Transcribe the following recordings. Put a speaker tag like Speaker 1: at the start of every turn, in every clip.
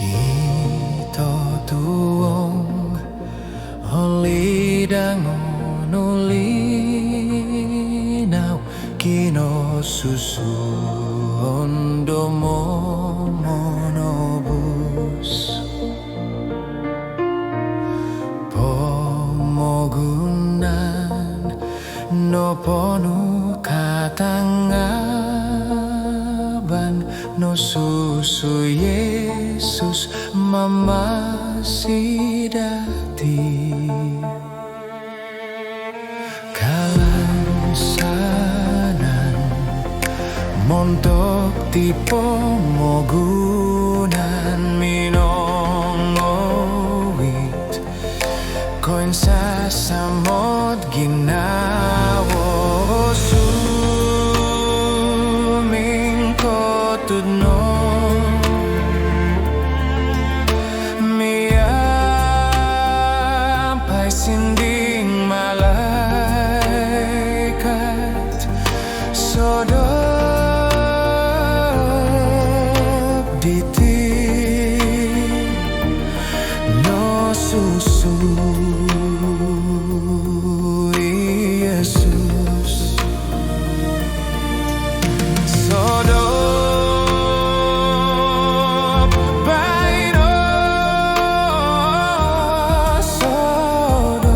Speaker 1: Ito tuong holidangon ulinaw kinosusuon domo monobus pomogunan no ponu katangaban no susu Yesus mamasidati kalansanan montok tipo mogunan minongowit koin sasamot ginawo suming kotudno miyampay sinding malaikat sodok diti no susu Yesus sodok baino sodok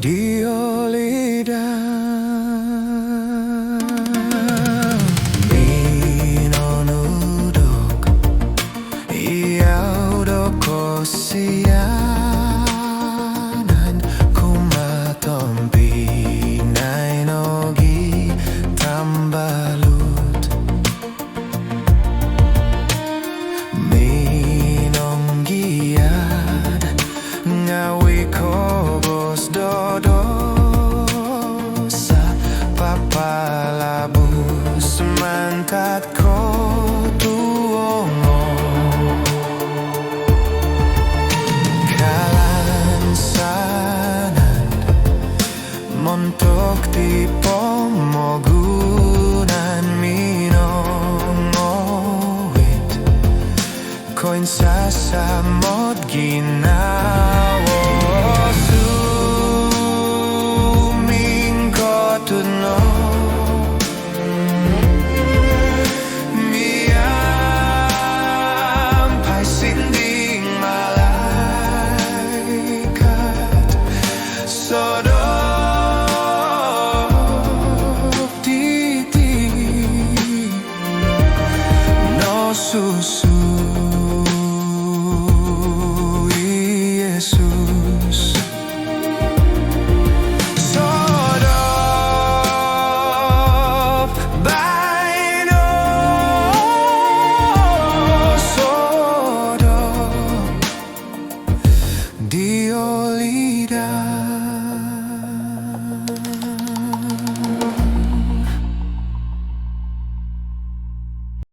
Speaker 1: diolidan minonudok iaudoko sianan kumatompi nainogi tambalut minonggiad ngawi kobos dodosa papalabus mantat ko tuongo kalansanan montok tipo mogunan minongowit koin sasamot gina